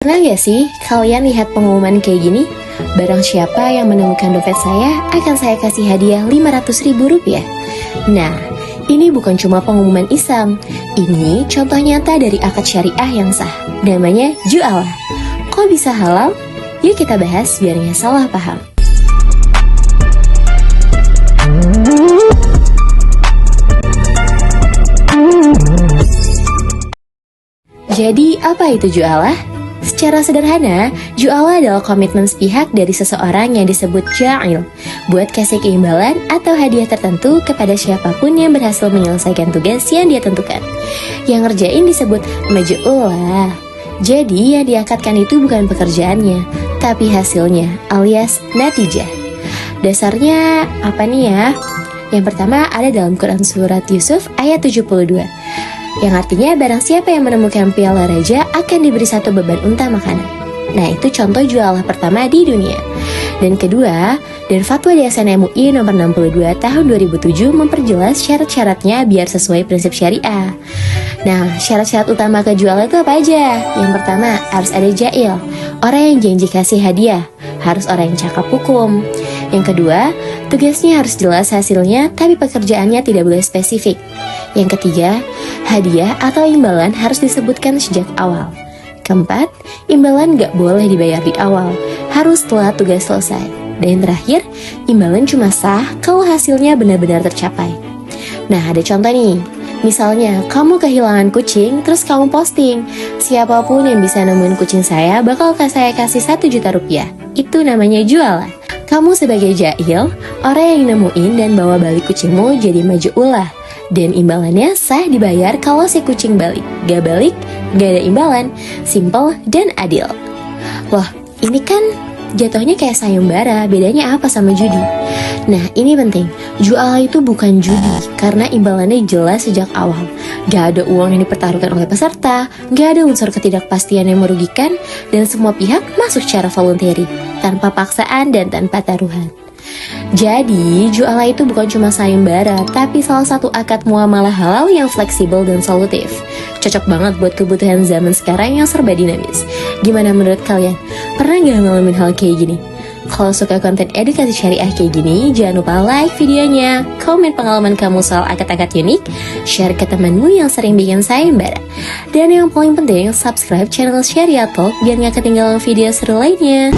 Pernah gak sih kalian lihat pengumuman kayak gini? Barang siapa yang menemukan dompet saya akan saya kasih hadiah Rp500.000. Nah, ini bukan cuma pengumuman iseng. Ini contoh nyata dari akad syariah yang sah. Namanya jualah. Kok bisa halal? Yuk kita bahas biar nggak salah paham. Jadi apa itu jualah? Secara sederhana, jualah adalah komitmen sepihak dari seseorang yang disebut ja'il buat kasih keimbalan atau hadiah tertentu kepada siapapun yang berhasil menyelesaikan tugas yang dia tentukan. Yang ngerjain disebut maj'ulah. Jadi yang diangkatkan itu bukan pekerjaannya, tapi hasilnya alias natijah. Dasarnya apa nih ya? Yang pertama ada dalam Quran Surat Yusuf ayat 72. Yang artinya barang siapa yang menemukan piala raja akan diberi satu beban unta makanan. Nah itu contoh jualah pertama di dunia. Dan kedua, dan fatwa DSN MUI nomor 62 tahun 2007 memperjelas syarat-syaratnya biar sesuai prinsip syariah. Nah syarat-syarat utama ke jualah itu apa aja? Yang pertama harus ada ja'il, orang yang janji kasih hadiah, harus orang yang cakap hukum. Yang kedua, tugasnya harus jelas hasilnya tapi pekerjaannya tidak boleh spesifik. Yang ketiga, hadiah atau imbalan harus disebutkan sejak awal. Keempat, imbalan gak boleh dibayar di awal, harus setelah tugas selesai. Dan yang terakhir, imbalan cuma sah kalau hasilnya benar-benar tercapai. Nah ada contoh nih, misalnya kamu kehilangan kucing terus kamu posting, siapapun yang bisa nemuin kucing saya bakal saya kasih Rp1.000.000. Itu namanya jualan. Kamu sebagai ja'il, orang yang nemuin dan bawa balik kucingmu jadi maj'ulah. Dan imbalannya sah dibayar kalau si kucing balik. Gak balik, gak ada imbalan. Simple dan adil. Loh, ini kan jatuhnya kayak sayembara. Bedanya apa sama judi? Nah, ini penting. Jualah itu bukan judi karena imbalannya jelas sejak awal. Gak ada uang yang dipertaruhkan oleh peserta, gak ada unsur ketidakpastian yang merugikan, dan semua pihak masuk secara voluntary, tanpa paksaan dan tanpa taruhan. Jadi, jualah itu bukan cuma sayembara, tapi salah satu akad muamalah halal yang fleksibel dan solutif. Cocok banget buat kebutuhan zaman sekarang yang serba dinamis. Gimana menurut kalian? Pernah gak ngalamin hal kayak gini? Kalau suka konten edukasi syariah kayak gini, jangan lupa like videonya, komen pengalaman kamu soal akad-akad unik, share ke temanmu yang sering bikin sayembara. Dan yang paling penting, subscribe channel Syariah Talk biar gak ketinggalan video seru lainnya.